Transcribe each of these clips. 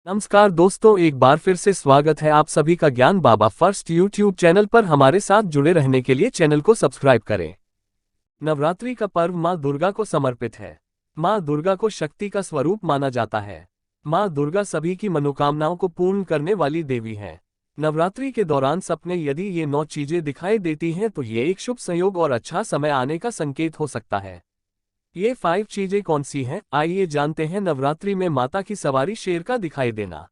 नमस्कार दोस्तों, एक बार फिर से स्वागत है आप सभी का ज्ञान बाबा फर्स्ट यूट्यूब चैनल पर। हमारे साथ जुड़े रहने के लिए चैनल को सब्सक्राइब करें। नवरात्रि का पर्व माँ दुर्गा को समर्पित है। माँ दुर्गा को शक्ति का स्वरूप माना जाता है। माँ दुर्गा सभी की मनोकामनाओं को पूर्ण करने वाली देवी है। नवरात्रि के दौरान सपने यदि ये 9 चीजें दिखाई देती हैं तो ये एक शुभ संयोग और अच्छा समय आने का संकेत हो सकता है। ये 5 चीजें कौन सी हैं, आइए जानते हैं। नवरात्रि में माता की सवारी शेर का दिखाई देना।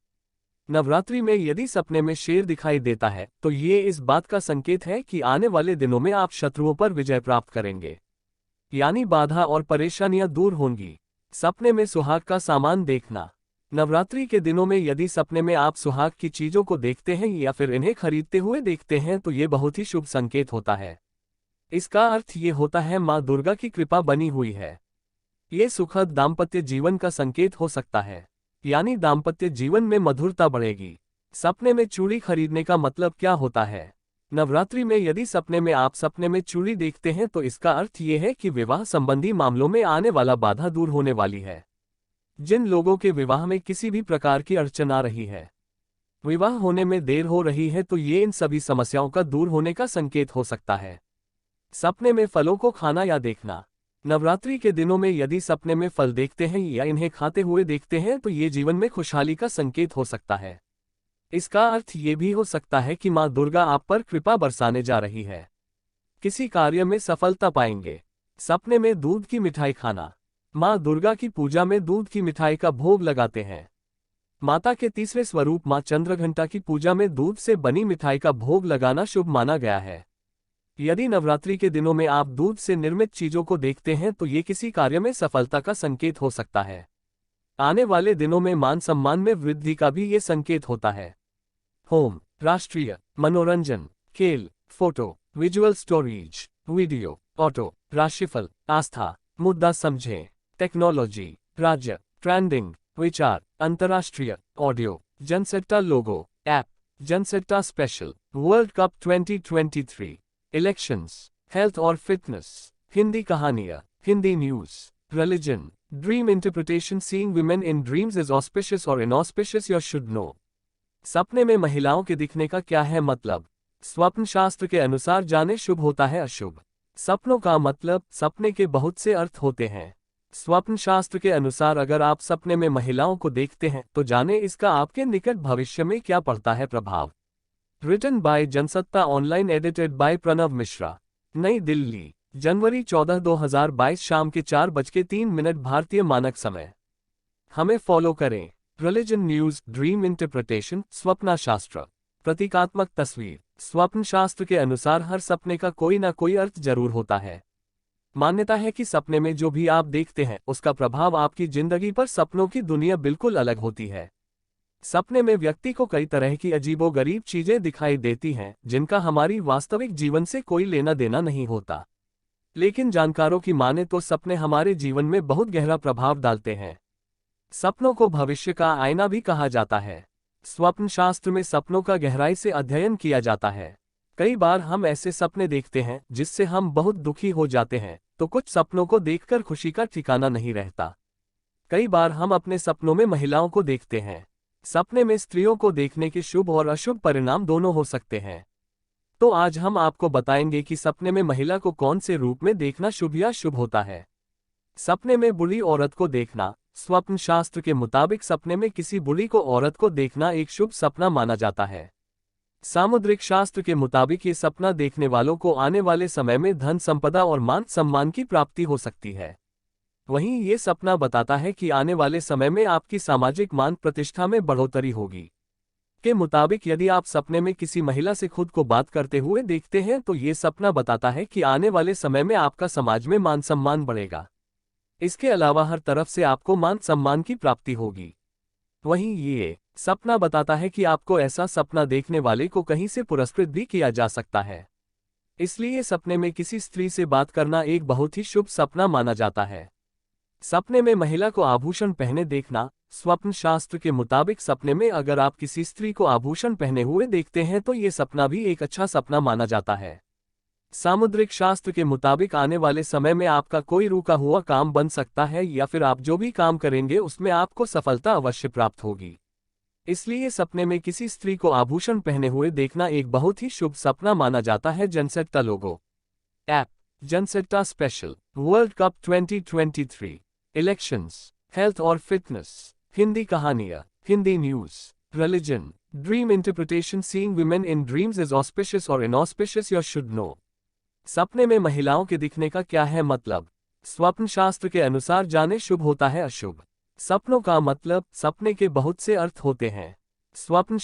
नवरात्रि में यदि सपने में शेर दिखाई देता है तो ये इस बात का संकेत है कि आने वाले दिनों में आप शत्रुओं पर विजय प्राप्त करेंगे, यानी बाधा और परेशानियां दूर होंगी। सपने में सुहाग का सामान देखना। नवरात्रि के दिनों में यदि सपने में आप सुहाग की चीजों को देखते हैं या फिर इन्हें खरीदते हुए देखते हैं तो ये बहुत ही शुभ संकेत होता है। इसका अर्थ ये होता है माँ दुर्गा की कृपा बनी हुई है। ये सुखद दाम्पत्य जीवन का संकेत हो सकता है, यानी दाम्पत्य जीवन में मधुरता बढ़ेगी। सपने में चूड़ी खरीदने का मतलब क्या होता है? नवरात्रि में यदि सपने में आप सपने में चूड़ी देखते हैं तो इसका अर्थ ये है कि विवाह संबंधी मामलों में आने वाला बाधा दूर होने वाली है। जिन लोगों के विवाह में किसी भी प्रकार की अड़चन आ रही है, विवाह होने में देर हो रही है, तो ये इन सभी समस्याओं का दूर होने का संकेत हो सकता है। सपने में फलों को खाना या देखना। नवरात्रि के दिनों में यदि सपने में फल देखते हैं या इन्हें खाते हुए देखते हैं तो ये जीवन में खुशहाली का संकेत हो सकता है। इसका अर्थ ये भी हो सकता है कि माँ दुर्गा आप पर कृपा बरसाने जा रही है। किसी कार्य में सफलता पाएंगे। सपने में दूध की मिठाई खाना। माँ दुर्गा की पूजा में दूध की मिठाई का भोग लगाते हैं। माता के तीसरे स्वरूप माँ चंद्रघंटा की पूजा में दूध से बनी मिठाई का भोग लगाना शुभ माना गया है। यदि नवरात्रि के दिनों में आप दूध से निर्मित चीजों को देखते हैं तो ये किसी कार्य में सफलता का संकेत हो सकता है। आने वाले दिनों में मान सम्मान में वृद्धि का भी ये संकेत होता है। होम, राष्ट्रीय, मनोरंजन, खेल, photo, visual storage, video, auto, राशिफल, आस्था, मुद्दा समझें, टेक्नोलॉजी, राज्य, ट्रेंडिंग, विचार, अंतर्राष्ट्रीय, audio, Jansatta logo, app, Jansatta special, World Cup 2023, elections, health और फिटनेस, हिंदी कहानियां, Hindi news, religion, dream interpretation, seeing women in dreams is auspicious और इनऑस्पिशियस, यू शुड नो। सपने में महिलाओं के दिखने का क्या है मतलब? स्वप्न शास्त्र के अनुसार जाने शुभ होता है अशुभ। सपनों का मतलब सपने के बहुत से अर्थ होते हैं। स्वप्न शास्त्र के अनुसार अगर आप सपने में महिलाओं को देखते हैं तो जाने इसका आपके निकट भविष्य में क्या पड़ता है प्रभाव। Written by Jansatta online, edited by Pranav Mishra. नई दिल्ली, जनवरी 14, 2022 शाम के 4:03 भारतीय मानक समय। हमें फॉलो करें। रिलीजन न्यूज, ड्रीम इंटरप्रिटेशन, स्वप्न शास्त्र, प्रतीकात्मक तस्वीर। स्वप्न शास्त्र के अनुसार हर सपने का कोई ना कोई अर्थ जरूर होता है। मान्यता है कि सपने में जो भी आप देखते हैं उसका प्रभाव आपकी जिंदगी पर सपनों की दुनिया बिल्कुल अलग होती है। सपने में व्यक्ति को कई तरह की अजीबोगरीब चीजें दिखाई देती हैं जिनका हमारी वास्तविक जीवन से कोई लेना देना नहीं होता, लेकिन जानकारों की माने तो सपने हमारे जीवन में बहुत गहरा प्रभाव डालते हैं। सपनों को भविष्य का आईना भी कहा जाता है। स्वप्न शास्त्र में सपनों का गहराई से अध्ययन किया जाता है। कई बार हम ऐसे सपने देखते हैं जिससे हम बहुत दुखी हो जाते हैं, तो कुछ सपनों को देखकर खुशी का ठिकाना नहीं रहता। कई बार हम अपने सपनों में महिलाओं को देखते हैं। सपने में स्त्रियों को देखने के शुभ और अशुभ परिणाम दोनों हो सकते हैं। तो आज हम आपको बताएंगे कि सपने में महिला को कौन से रूप में देखना शुभ या शुभ होता है। सपने में बुरी औरत को देखना। स्वप्न शास्त्र के मुताबिक सपने में किसी बुरी को औरत को देखना एक शुभ सपना माना जाता है। सामुद्रिक शास्त्र के मुताबिक ये सपना देखने वालों को आने वाले समय में धन संपदा और मान सम्मान की प्राप्ति हो सकती है। वहीं ये सपना बताता है कि आने वाले समय में आपकी सामाजिक मान प्रतिष्ठा में बढ़ोतरी होगी। के मुताबिक यदि आप सपने में किसी महिला से खुद को बात करते हुए देखते हैं तो ये सपना बताता है कि आने वाले समय में आपका समाज में मान सम्मान बढ़ेगा। इसके अलावा हर तरफ से आपको मान सम्मान की प्राप्ति होगी। वहीं ये सपना बताता है कि आपको ऐसा सपना देखने वाले को कहीं से पुरस्कृत भी किया जा सकता है। इसलिए सपने में किसी स्त्री से बात करना एक बहुत ही शुभ सपना माना जाता है। सपने में महिला को आभूषण पहने देखना। स्वप्न शास्त्र के मुताबिक सपने में अगर आप किसी स्त्री को आभूषण पहने हुए देखते हैं तो ये सपना भी एक अच्छा सपना माना जाता है। सामुद्रिक शास्त्र के मुताबिक आने वाले समय में आपका कोई रुका हुआ काम बन सकता है या फिर आप जो भी काम करेंगे उसमें आपको सफलता अवश्य प्राप्त होगी। इसलिए सपने में किसी स्त्री को आभूषण पहने हुए देखना एक बहुत ही शुभ सपना माना जाता है। Jansatta logo app Jansatta special World Cup 2023 elections health और फिटनेस हिंदी कहानियां Hindi news religion dream interpretation seeing women in dreams is auspicious और इनऑस्पिशियस योर शुड नो। सपने में महिलाओं के दिखने का क्या है मतलब? स्वप्न शास्त्र के अनुसार जाने शुभ होता है अशुभ। सपनों का मतलब सपने के बहुत से अर्थ होते हैं। स्वप्न